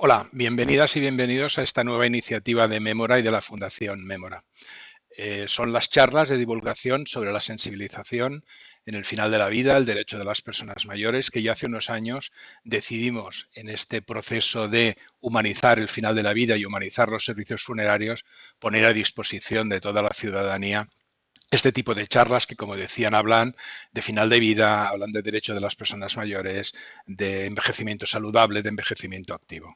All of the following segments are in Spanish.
Hola, bienvenidas y bienvenidos a esta nueva iniciativa de Mémora y de la Fundación Mémora. Son las charlas de divulgación sobre la sensibilización en el final de la vida, el derecho de las personas mayores, que ya hace unos años decidimos en este proceso de humanizar el final de la vida y humanizar los servicios funerarios, poner a disposición de toda la ciudadanía este tipo de charlas que, como decían, hablan de final de vida, hablan de derecho de las personas mayores, de envejecimiento saludable, de envejecimiento activo.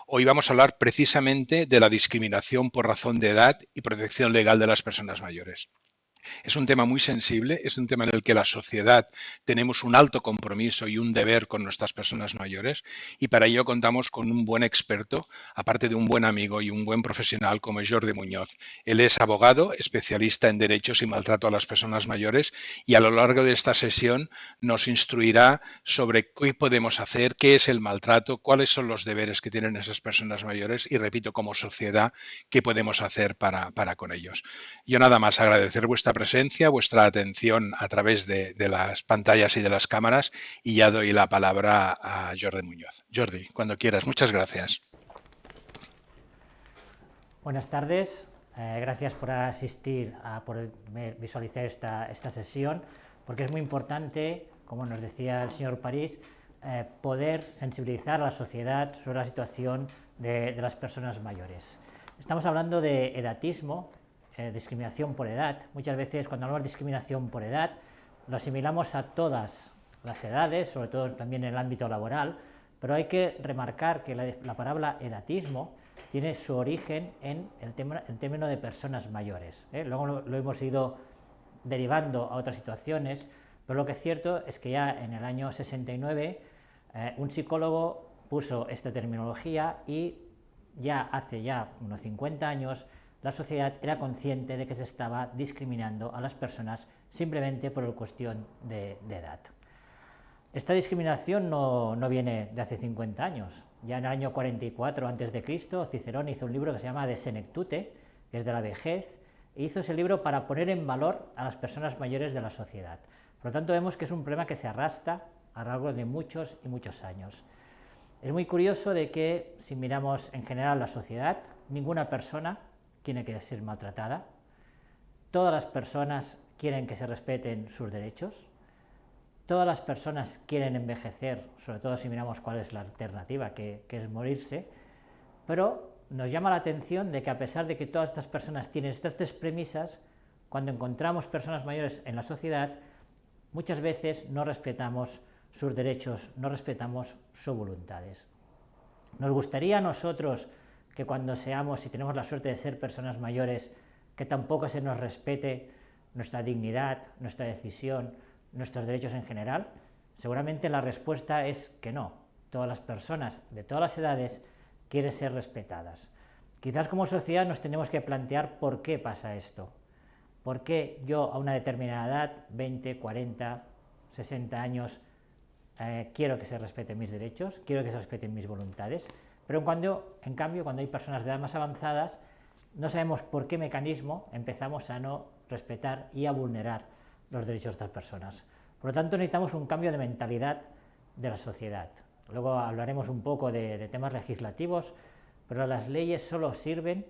Hoy vamos a hablar precisamente de la discriminación por razón de edad y protección legal de las personas mayores. Es un tema muy sensible, es un tema en el que la sociedad tenemos un alto compromiso y un deber con nuestras personas mayores y para ello contamos con un buen experto, aparte de un buen amigo y un buen profesional como es Jordi Muñoz. Él es abogado, especialista en derechos y maltrato a las personas mayores y a lo largo de esta sesión nos instruirá sobre qué podemos hacer, qué es el maltrato, cuáles son los deberes que tienen esas personas mayores y, repito, como sociedad, qué podemos hacer para con ellos. Yo nada más agradecer vuestra presencia, vuestra atención a través de las pantallas y de las cámaras y ya doy la palabra a Jordi Muñoz. Jordi, cuando quieras. Muchas gracias. Buenas tardes, gracias por asistir, por visualizar esta sesión, porque es muy importante, como nos decía el señor París, poder sensibilizar a la sociedad sobre la situación de las personas mayores. Estamos hablando de edatismo, discriminación por edad. Muchas veces cuando hablamos de discriminación por edad lo asimilamos a todas las edades, sobre todo también en el ámbito laboral, pero hay que remarcar que la palabra edatismo tiene su origen en el término de personas mayores. Luego lo hemos ido derivando a otras situaciones, pero lo que es cierto es que ya en el año 69 un psicólogo puso esta terminología y ya hace unos 50 años la sociedad era consciente de que se estaba discriminando a las personas simplemente por la cuestión de edad. Esta discriminación no viene de hace 50 años. Ya en el año 44 a.C., Cicerón hizo un libro que se llama De Senectute, que es de la vejez, e hizo ese libro para poner en valor a las personas mayores de la sociedad. Por lo tanto, vemos que es un problema que se arrastra a lo largo de muchos y muchos años. Es muy curioso de que, si miramos en general la sociedad, ninguna persona tiene que ser maltratada. Todas las personas quieren que se respeten sus derechos. Todas las personas quieren envejecer, sobre todo si miramos cuál es la alternativa, que es morirse, pero nos llama la atención de que a pesar de que todas estas personas tienen estas tres premisas, cuando encontramos personas mayores en la sociedad, muchas veces no respetamos sus derechos, no respetamos sus voluntades. Nos gustaría a nosotros que cuando seamos, si tenemos la suerte de ser personas mayores, que tampoco se nos respete nuestra dignidad, nuestra decisión, nuestros derechos en general. Seguramente la respuesta es que no. Todas las personas de todas las edades quieren ser respetadas. Quizás como sociedad nos tenemos que plantear por qué pasa esto. ¿Por qué yo a una determinada edad, 20, 40, 60 años, quiero que se respeten mis derechos, quiero que se respeten mis voluntades? Pero en cambio, cuando hay personas de edad más avanzadas, no sabemos por qué mecanismo empezamos a no respetar y a vulnerar los derechos de estas personas. Por lo tanto, necesitamos un cambio de mentalidad de la sociedad. Luego hablaremos un poco de temas legislativos, pero las leyes solo sirven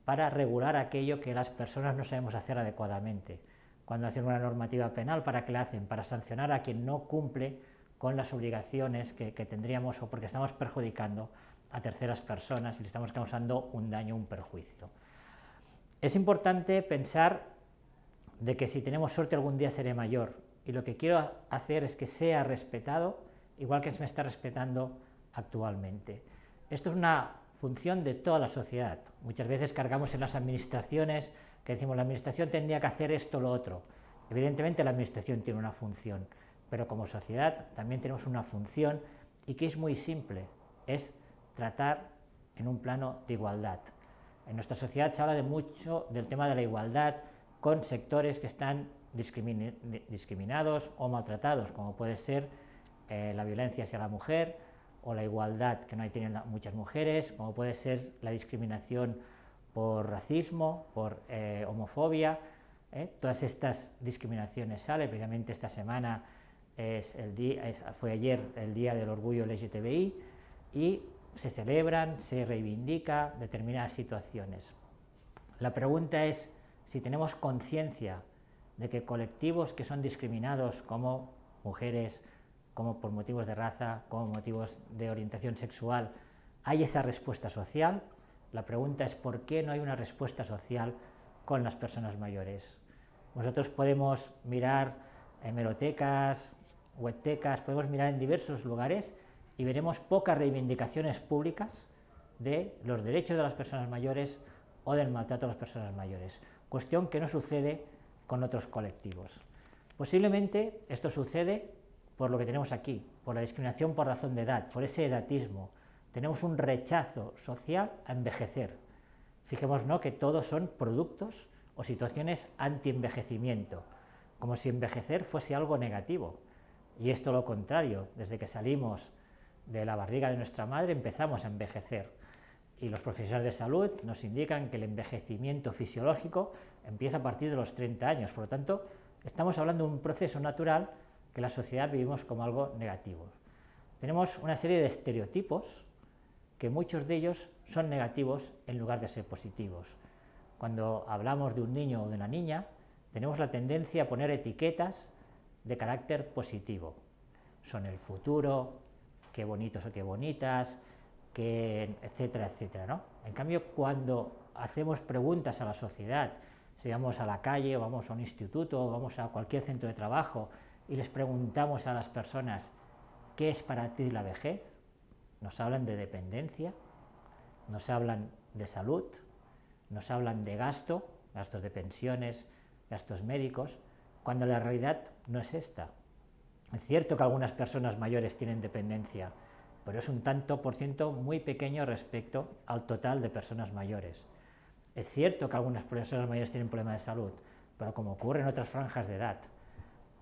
para regular aquello que las personas no sabemos hacer adecuadamente. Cuando hacen una normativa penal, ¿para qué la hacen? Para sancionar a quien no cumple con las obligaciones que tendríamos o porque estamos perjudicando a terceras personas y le estamos causando un daño, un perjuicio. Es importante pensar de que si tenemos suerte algún día seré mayor y lo que quiero hacer es que sea respetado igual que se me está respetando actualmente. Esto es una función de toda la sociedad. Muchas veces cargamos en las administraciones que decimos la administración tendría que hacer esto o lo otro. Evidentemente la administración tiene una función, pero como sociedad también tenemos una función y que es muy simple, es tratar en un plano de igualdad. En nuestra sociedad se habla mucho del tema de la igualdad con sectores que están discriminados o maltratados, como puede ser la violencia hacia la mujer o la igualdad que no tienen muchas mujeres, como puede ser la discriminación por racismo, por homofobia. Todas estas discriminaciones salen, precisamente esta semana fue ayer el Día del Orgullo LGTBI y se celebran, se reivindica determinadas situaciones. La pregunta es si tenemos conciencia de que colectivos que son discriminados como mujeres, como por motivos de raza, como motivos de orientación sexual, hay esa respuesta social. La pregunta es por qué no hay una respuesta social con las personas mayores. Nosotros podemos mirar hemerotecas, webtecas, podemos mirar en diversos lugares y veremos pocas reivindicaciones públicas de los derechos de las personas mayores o del maltrato a las personas mayores, cuestión que no sucede con otros colectivos. Posiblemente esto sucede por lo que tenemos aquí, por la discriminación por razón de edad, por ese edatismo. Tenemos un rechazo social a envejecer. Fijémonos que todos son productos o situaciones anti-envejecimiento, como si envejecer fuese algo negativo. Y esto lo contrario, desde que salimos de la barriga de nuestra madre empezamos a envejecer. Y los profesionales de salud nos indican que el envejecimiento fisiológico empieza a partir de los 30 años. Por lo tanto, estamos hablando de un proceso natural que la sociedad vivimos como algo negativo. Tenemos una serie de estereotipos que muchos de ellos son negativos en lugar de ser positivos. Cuando hablamos de un niño o de una niña, tenemos la tendencia a poner etiquetas de carácter positivo. Son el futuro, qué bonitos o qué bonitas, etcétera, etcétera, ¿no? En cambio, cuando hacemos preguntas a la sociedad, si vamos a la calle o vamos a un instituto o vamos a cualquier centro de trabajo y les preguntamos a las personas qué es para ti la vejez, nos hablan de dependencia, nos hablan de salud, nos hablan de gastos de pensiones, gastos médicos, cuando la realidad no es esta. Es cierto que algunas personas mayores tienen dependencia, pero es un tanto por ciento muy pequeño respecto al total de personas mayores. Es cierto que algunas personas mayores tienen problemas de salud, pero como ocurre en otras franjas de edad.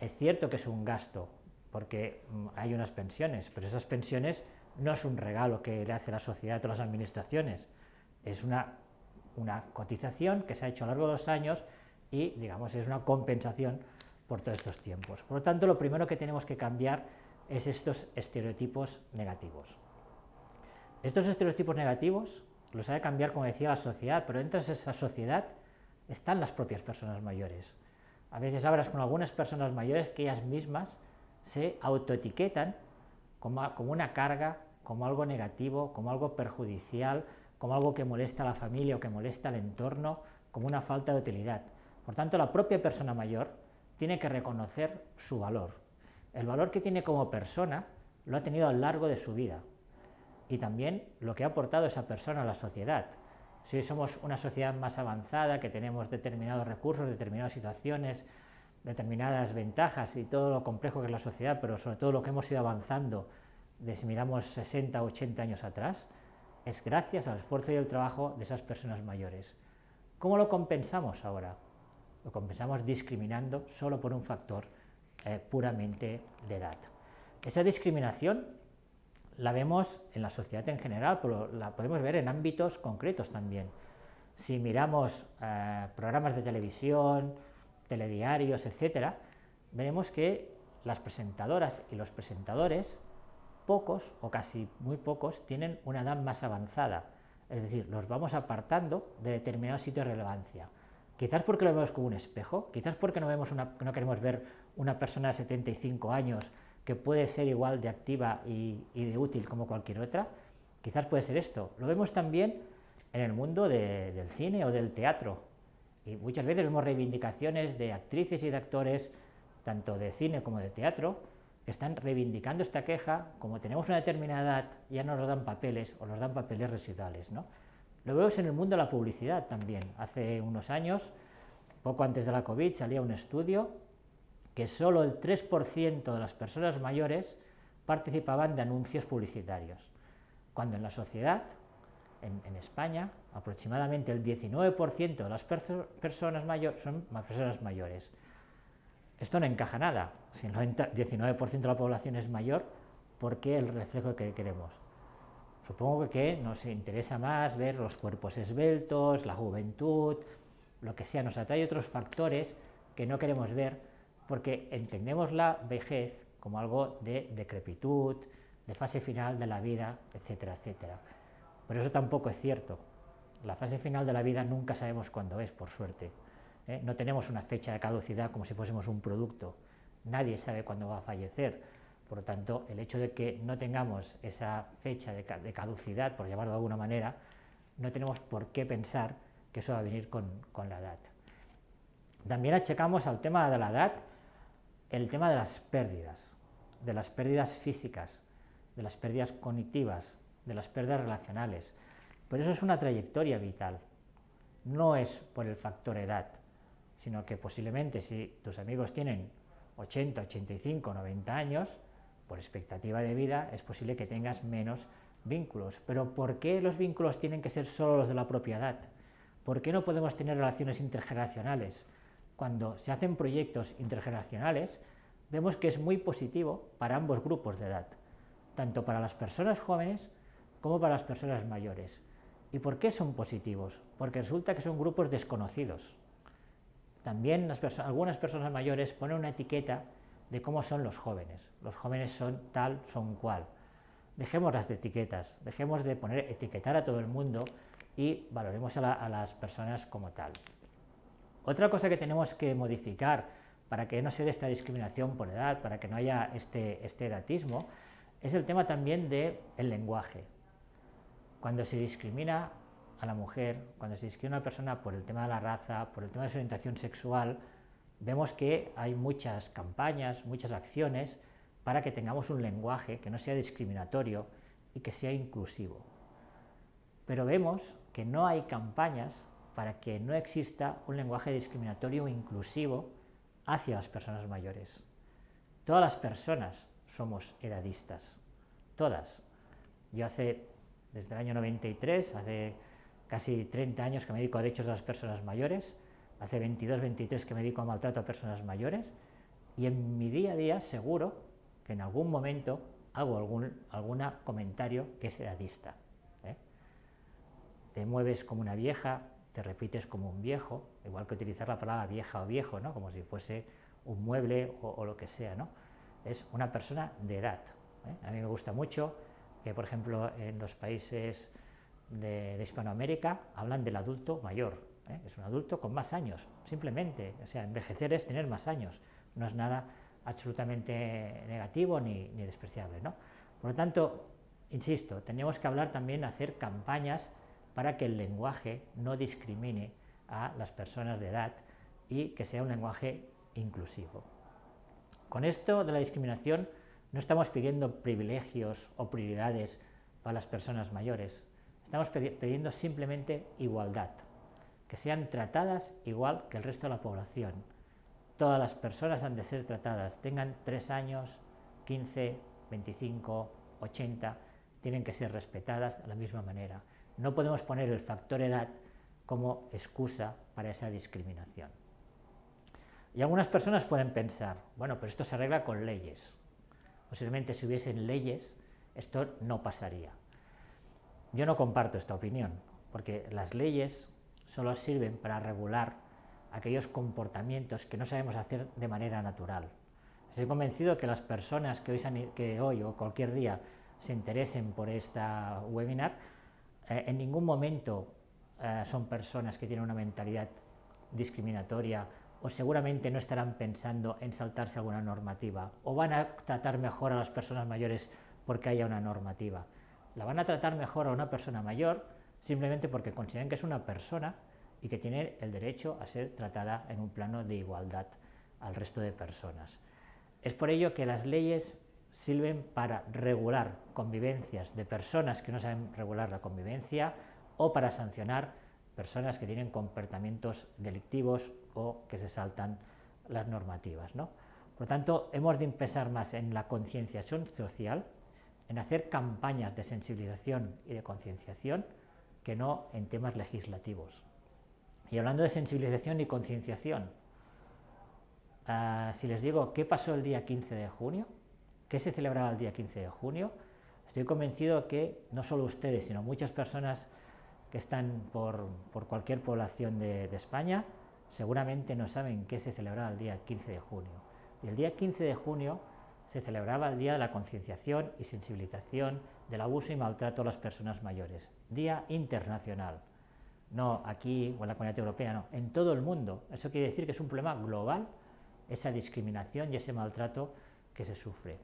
Es cierto que es un gasto, porque hay unas pensiones, pero esas pensiones no es un regalo que le hace la sociedad o las administraciones, es una cotización que se ha hecho a lo largo de los años y, digamos, es una compensación por todos estos tiempos. Por lo tanto, lo primero que tenemos que cambiar es estos estereotipos negativos. Estos estereotipos negativos los ha de cambiar, como decía, la sociedad, pero dentro de esa sociedad están las propias personas mayores. A veces hablas con algunas personas mayores que ellas mismas se autoetiquetan como una carga, como algo negativo, como algo perjudicial, como algo que molesta a la familia o que molesta al entorno, como una falta de utilidad. Por tanto, la propia persona mayor tiene que reconocer su valor. El valor que tiene como persona lo ha tenido a lo largo de su vida y también lo que ha aportado esa persona a la sociedad. Si hoy somos una sociedad más avanzada, que tenemos determinados recursos, determinadas situaciones, determinadas ventajas y todo lo complejo que es la sociedad, pero sobre todo lo que hemos ido avanzando si miramos 60 o 80 años atrás, es gracias al esfuerzo y el trabajo de esas personas mayores. ¿Cómo lo compensamos ahora? Lo compensamos discriminando solo por un factor puramente de edad. Esa discriminación la vemos en la sociedad en general, pero la podemos ver en ámbitos concretos también. Si miramos programas de televisión, telediarios, etcétera, veremos que las presentadoras y los presentadores, pocos o casi muy pocos, tienen una edad más avanzada. Es decir, los vamos apartando de determinados sitios de relevancia. Quizás porque lo vemos como un espejo, quizás porque no queremos ver una persona de 75 años que puede ser igual de activa y de útil como cualquier otra. Quizás puede ser esto. Lo vemos también en el mundo del cine o del teatro. Y muchas veces vemos reivindicaciones de actrices y de actores, tanto de cine como de teatro, que están reivindicando esta queja. Como tenemos una determinada edad, ya no nos dan papeles o nos dan papeles residuales, ¿no? Lo vemos en el mundo de la publicidad también. Hace unos años, poco antes de la COVID, salía un estudio que solo el 3% de las personas mayores participaban de anuncios publicitarios, cuando en la sociedad, en España, aproximadamente el 19% de las personas mayores son personas mayores. Esto no encaja nada. Si el 19% de la población es mayor, ¿por qué el reflejo que queremos? Supongo que nos interesa más ver los cuerpos esbeltos, la juventud, lo que sea. Nos atrae otros factores que no queremos ver porque entendemos la vejez como algo de decrepitud, de fase final de la vida, etcétera, etcétera. Pero eso tampoco es cierto. La fase final de la vida nunca sabemos cuándo es, por suerte. No tenemos una fecha de caducidad como si fuésemos un producto. Nadie sabe cuándo va a fallecer. Por lo tanto, el hecho de que no tengamos esa fecha de caducidad, por llamarlo de alguna manera, no tenemos por qué pensar que eso va a venir con la edad. También achacamos al tema de la edad el tema de las pérdidas físicas, de las pérdidas cognitivas, de las pérdidas relacionales. Pero eso es una trayectoria vital, no es por el factor edad, sino que posiblemente si tus amigos tienen 80, 85, 90 años, por expectativa de vida es posible que tengas menos vínculos. Pero ¿por qué los vínculos tienen que ser solo los de la propia edad? ¿Por qué no podemos tener relaciones intergeneracionales? Cuando se hacen proyectos intergeneracionales, vemos que es muy positivo para ambos grupos de edad, tanto para las personas jóvenes como para las personas mayores. ¿Y por qué son positivos? Porque resulta que son grupos desconocidos. También algunas personas mayores ponen una etiqueta de cómo son los jóvenes. Los jóvenes son tal, son cual. Dejemos las etiquetas, dejemos de etiquetar a todo el mundo y valoremos a las personas como tal. Otra cosa que tenemos que modificar para que no se dé esta discriminación por edad, para que no haya este edatismo, es el tema también del lenguaje. Cuando se discrimina a la mujer, cuando se discrimina a una persona por el tema de la raza, por el tema de su orientación sexual, vemos que hay muchas campañas, muchas acciones para que tengamos un lenguaje que no sea discriminatorio y que sea inclusivo. Pero vemos que no hay campañas para que no exista un lenguaje discriminatorio o inclusivo hacia las personas mayores. Todas las personas somos edadistas, todas. Yo desde el año 93, hace casi 30 años que me dedico a derechos de las personas mayores, hace 22, 23 que me dedico a maltrato a personas mayores, y en mi día a día seguro que en algún momento hago algún comentario que es edadista. Te mueves como una vieja, te repites como un viejo, igual que utilizar la palabra vieja o viejo, ¿no? Como si fuese un mueble o lo que sea, ¿no? Es una persona de edad. A mí me gusta mucho que, por ejemplo, en los países de Hispanoamérica hablan del adulto mayor. Es un adulto con más años, simplemente. O sea, envejecer es tener más años. No es nada absolutamente negativo ni despreciable, ¿no? Por lo tanto, insisto, tenemos que hablar también, hacer campañas para que el lenguaje no discrimine a las personas de edad y que sea un lenguaje inclusivo. Con esto de la discriminación no estamos pidiendo privilegios o prioridades para las personas mayores, estamos pidiendo simplemente igualdad, que sean tratadas igual que el resto de la población. Todas las personas han de ser tratadas, tengan 3 años, 15, 25, 80, tienen que ser respetadas de la misma manera. No podemos poner el factor edad como excusa para esa discriminación. Y algunas personas pueden pensar, bueno, pero esto se arregla con leyes. Posiblemente si hubiesen leyes, esto no pasaría. Yo no comparto esta opinión, porque las leyes solo sirven para regular aquellos comportamientos que no sabemos hacer de manera natural. Estoy convencido que las personas que hoy o cualquier día se interesen por esta webinar, en ningún momento son personas que tienen una mentalidad discriminatoria o seguramente no estarán pensando en saltarse alguna normativa o van a tratar mejor a las personas mayores porque haya una normativa. La van a tratar mejor a una persona mayor simplemente porque consideran que es una persona y que tiene el derecho a ser tratada en un plano de igualdad al resto de personas. Es por ello que las leyes sirven para regular convivencias de personas que no saben regular la convivencia o para sancionar personas que tienen comportamientos delictivos o que se saltan las normativas, ¿no? Por lo tanto, hemos de empezar más en la concienciación social, en hacer campañas de sensibilización y de concienciación, que no en temas legislativos. Y hablando de sensibilización y concienciación, si les digo qué pasó el día 15 de junio, qué se celebraba el día 15 de junio, estoy convencido que no solo ustedes, sino muchas personas que están por cualquier población de España, seguramente no saben qué se celebraba el día 15 de junio. Y el día 15 de junio se celebraba el Día de la Concienciación y Sensibilización del Abuso y Maltrato a las Personas Mayores, Día Internacional. No aquí o en la Comunidad Europea, no, en todo el mundo. Eso quiere decir que es un problema global, esa discriminación y ese maltrato que se sufre.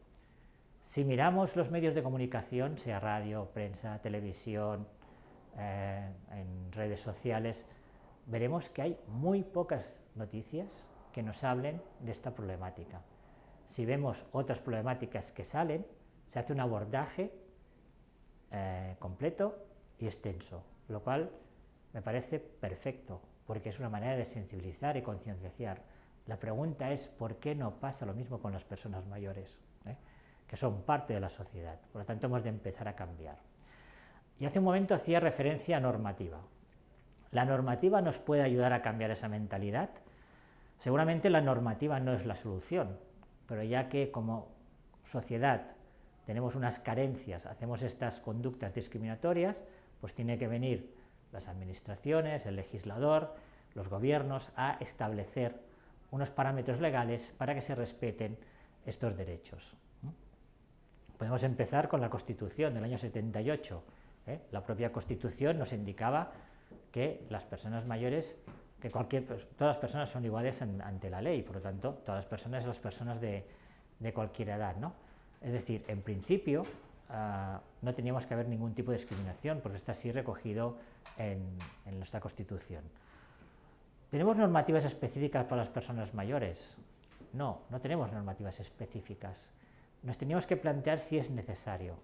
Si miramos los medios de comunicación, sea radio, prensa, televisión, en redes sociales, veremos que hay muy pocas noticias que nos hablen de esta problemática. Si vemos otras problemáticas que salen, se hace un abordaje completo y extenso, lo cual me parece perfecto, porque es una manera de sensibilizar y concienciar. La pregunta es, ¿por qué no pasa lo mismo con las personas mayores, que son parte de la sociedad? Por lo tanto, hemos de empezar a cambiar. Y hace un momento hacía referencia a normativa. ¿La normativa nos puede ayudar a cambiar esa mentalidad? Seguramente la normativa no es la solución, pero ya que como sociedad tenemos unas carencias, hacemos estas conductas discriminatorias, pues tiene que venir las administraciones, el legislador, los gobiernos a establecer unos parámetros legales para que se respeten estos derechos. Podemos empezar con la Constitución del año 78. La propia Constitución nos indicaba que las personas mayores, que todas las personas son iguales ante la ley, por lo tanto, todas las personas son las personas de cualquier edad, ¿no? Es decir, en principio, no teníamos que haber ningún tipo de discriminación, porque está así recogido en nuestra Constitución. ¿Tenemos normativas específicas para las personas mayores? No, no tenemos normativas específicas. Nos teníamos que plantear si es necesario.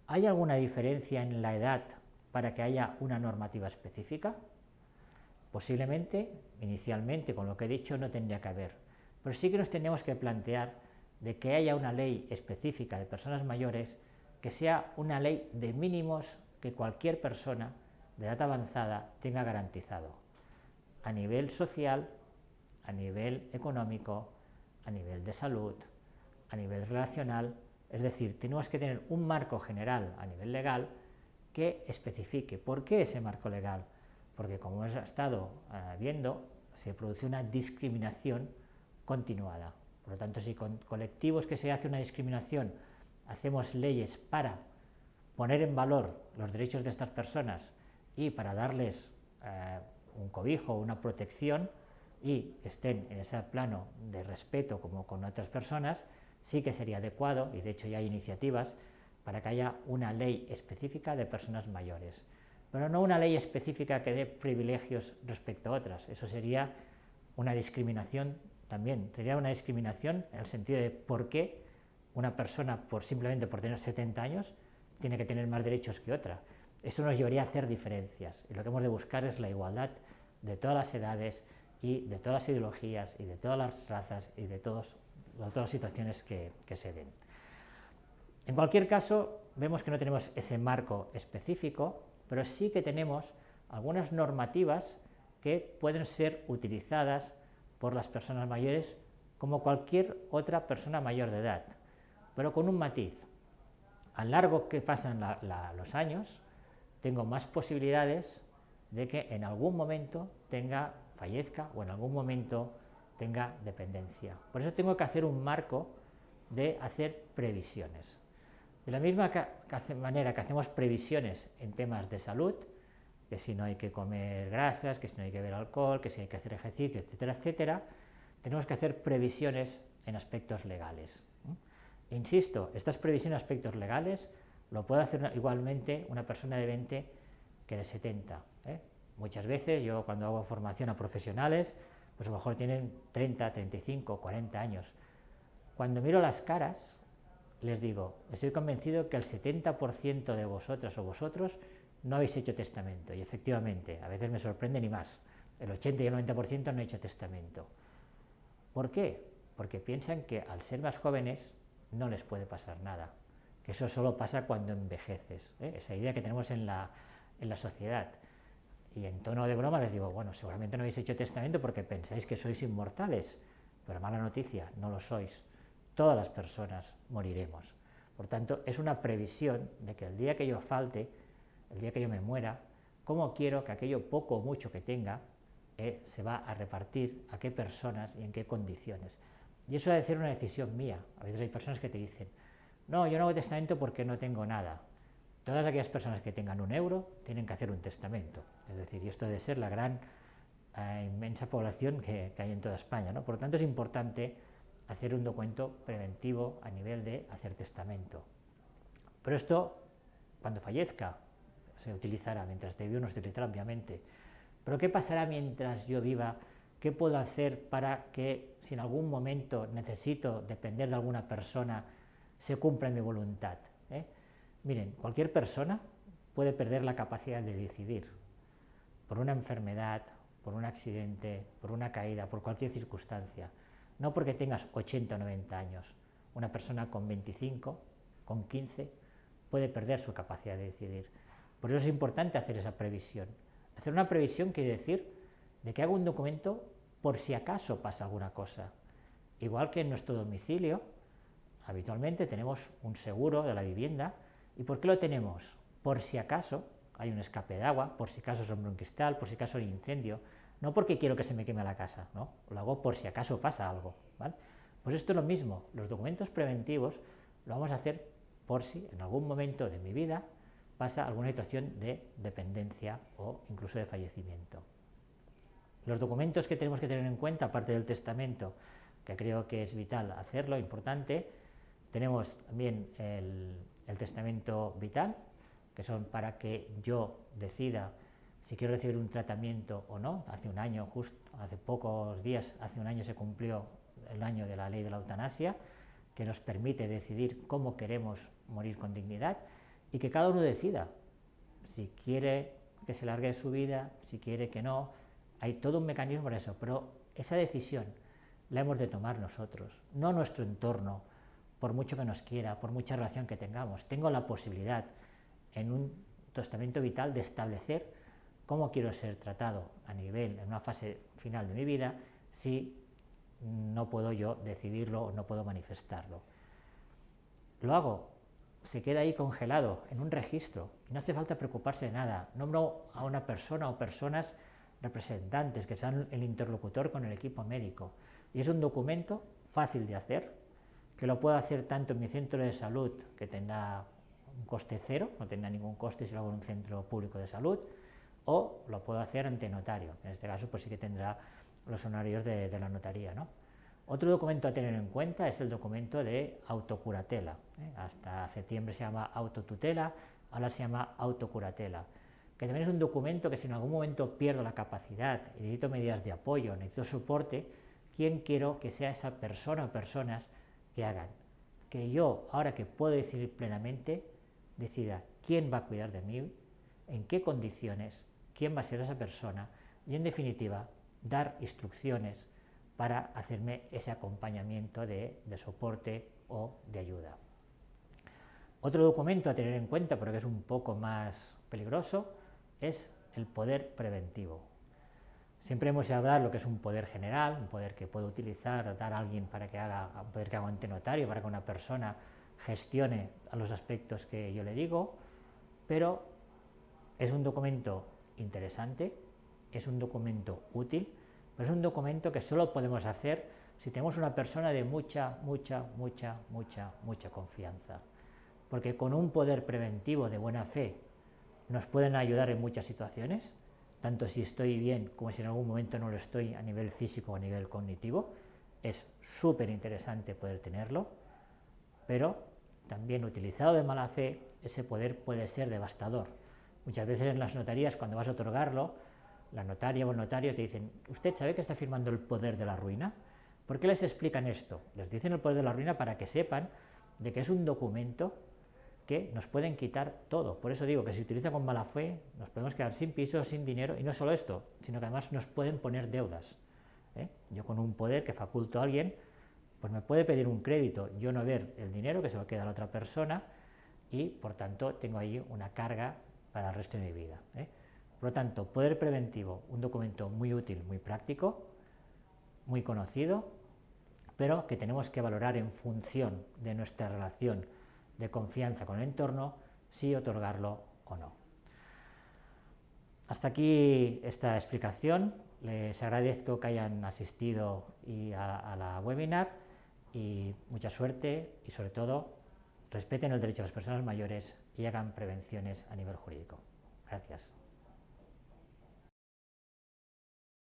¿Hay alguna diferencia en la edad para que haya una normativa específica? Posiblemente, inicialmente, con lo que he dicho, no tendría que haber. Pero sí que nos tenemos que plantear de que haya una ley específica de personas mayores que sea una ley de mínimos que cualquier persona de edad avanzada tenga garantizado, a nivel social, a nivel económico, a nivel de salud, a nivel relacional. Es decir, tenemos que tener un marco general a nivel legal que especifique. ¿Por qué ese marco legal? Porque, como hemos estado viendo, se produce una discriminación continuada. Por lo tanto, si con colectivos que se hace una discriminación hacemos leyes para poner en valor los derechos de estas personas y para darles un cobijo, una protección, y que estén en ese plano de respeto como con otras personas, sí que sería adecuado, y de hecho ya hay iniciativas para que haya una ley específica de personas mayores, pero no una ley específica que dé privilegios respecto a otras. Eso sería una discriminación también, sería una discriminación en el sentido de por qué una persona, simplemente por tener 70 años, tiene que tener más derechos que otra. Eso nos llevaría a hacer diferencias, y lo que hemos de buscar es la igualdad de todas las edades y de todas las ideologías y de todas las razas y de todas las situaciones que se den. En cualquier caso, vemos que no tenemos ese marco específico, pero sí que tenemos algunas normativas que pueden ser utilizadas por las personas mayores como cualquier otra persona mayor de edad, pero con un matiz. A lo largo que pasan los años, tengo más posibilidades de que en algún momento fallezca o en algún momento tenga dependencia. Por eso tengo que hacer un marco de hacer previsiones. De la misma manera que hacemos previsiones en temas de salud, que si no hay que comer grasas, que si no hay que beber alcohol, que si hay que hacer ejercicio, etcétera, etcétera, tenemos que hacer previsiones en aspectos legales. Insisto, estas previsiones en aspectos legales lo puede hacer igualmente una persona de 20 que de 70. Muchas veces yo, cuando hago formación a profesionales, pues a lo mejor tienen 30, 35, 40 años. Cuando miro las caras, les digo, estoy convencido que el 70% de vosotras o vosotros no habéis hecho testamento. Y efectivamente, a veces me sorprenden y más. El 80 y el 90% no ha hecho testamento. ¿Por qué? Porque piensan que al ser más jóvenes no les puede pasar nada. Que eso solo pasa cuando envejeces. Esa idea que tenemos en la sociedad. Y en tono de broma les digo, bueno, seguramente no habéis hecho testamento porque pensáis que sois inmortales, pero mala noticia, no lo sois. Todas las personas moriremos. Por tanto, es una previsión de que el día que yo falte, el día que yo me muera, cómo quiero que aquello poco o mucho que tenga se va a repartir, a qué personas y en qué condiciones. Y eso ha de ser una decisión mía. A veces hay personas que te dicen, no, yo no hago testamento porque no tengo nada. Todas aquellas personas que tengan €1 tienen que hacer un testamento. Es decir, y esto debe ser la gran, inmensa población que hay en toda España, ¿no? Por lo tanto, es importante hacer un documento preventivo a nivel de hacer testamento. Pero esto, cuando fallezca, se utilizará. Mientras esté vivo no se utilizará, obviamente. Pero ¿qué pasará mientras yo viva? ¿Qué puedo hacer para que, si en algún momento necesito depender de alguna persona, se cumpla mi voluntad? Miren, cualquier persona puede perder la capacidad de decidir por una enfermedad, por un accidente, por una caída, por cualquier circunstancia. No porque tengas 80 o 90 años. Una persona con 25, con 15, puede perder su capacidad de decidir. Por eso es importante hacer esa previsión. Hacer una previsión quiere decir de que hago un documento por si acaso pasa alguna cosa. Igual que en nuestro domicilio, habitualmente tenemos un seguro de la vivienda. ¿Y por qué lo tenemos? Por si acaso hay un escape de agua, por si acaso rompe un cristal, por si acaso hay incendio. No porque quiero que se me queme la casa, ¿no? Lo hago por si acaso pasa algo, ¿vale? Pues esto es lo mismo. Los documentos preventivos lo vamos a hacer por si en algún momento de mi vida pasa alguna situación de dependencia o incluso de fallecimiento. Los documentos que tenemos que tener en cuenta, aparte del testamento, que creo que es vital hacerlo, importante, tenemos también el testamento vital, que son para que yo decida si quiero recibir un tratamiento o no. Hace un año, justo hace pocos días, hace un año se cumplió el año de la ley de la eutanasia, que nos permite decidir cómo queremos morir con dignidad y que cada uno decida si quiere que se largue su vida, si quiere que no. Hay todo un mecanismo para eso, pero esa decisión la hemos de tomar nosotros, no nuestro entorno, por mucho que nos quiera, por mucha relación que tengamos. Tengo la posibilidad en un testamento vital de establecer cómo quiero ser tratado a nivel, en una fase final de mi vida, si no puedo yo decidirlo o no puedo manifestarlo. Lo hago, se queda ahí congelado en un registro y no hace falta preocuparse de nada. Nombro a una persona o personas representantes que sean el interlocutor con el equipo médico y es un documento fácil de hacer, que lo puedo hacer tanto en mi centro de salud, que tendrá un coste cero, no tendrá ningún coste si lo hago en un centro público de salud, o lo puedo hacer ante notario. En este caso pues sí que tendrá los honorarios de la notaría, ¿no? Otro documento a tener en cuenta es el documento de autocuratela. Hasta septiembre se llama autotutela, ahora se llama autocuratela, que también es un documento que si en algún momento pierdo la capacidad y necesito medidas de apoyo, necesito soporte, ¿quién quiero que sea esa persona o personas que hagan? Que yo, ahora que puedo decidir plenamente, decida quién va a cuidar de mí, en qué condiciones, quién va a ser esa persona y, en definitiva, dar instrucciones para hacerme ese acompañamiento de soporte o de ayuda. Otro documento a tener en cuenta, pero que es un poco más peligroso, es el poder preventivo. Siempre hemos de hablar lo que es un poder general, un poder que puede utilizar o dar a alguien para que haga, un poder que haga ante notario, para que una persona gestione a los aspectos que yo le digo, pero es un documento interesante, es un documento útil, pero es un documento que solo podemos hacer si tenemos una persona de mucha confianza. Porque con un poder preventivo de buena fe nos pueden ayudar en muchas situaciones, tanto si estoy bien como si en algún momento no lo estoy a nivel físico o a nivel cognitivo. Es súper interesante poder tenerlo, pero también utilizado de mala fe, ese poder puede ser devastador. Muchas veces en las notarías, cuando vas a otorgarlo, la notaria o el notario te dicen, ¿usted sabe que está firmando el poder de la ruina? ¿Por qué les explican esto? Les dicen el poder de la ruina para que sepan de que es un documento que nos pueden quitar todo. Por eso digo que si se utiliza con mala fe, nos podemos quedar sin piso, sin dinero, y no solo esto, sino que además nos pueden poner deudas. Yo con un poder que faculto a alguien, pues me puede pedir un crédito, yo no ver el dinero que se lo queda a la otra persona, y por tanto tengo ahí una carga para el resto de mi vida. Por lo tanto, poder preventivo, un documento muy útil, muy práctico, muy conocido, pero que tenemos que valorar en función de nuestra relación de confianza con el entorno, si otorgarlo o no. Hasta aquí esta explicación. Les agradezco que hayan asistido a la webinar y mucha suerte y sobre todo respeten el derecho de las personas mayores y hagan prevenciones a nivel jurídico. Gracias.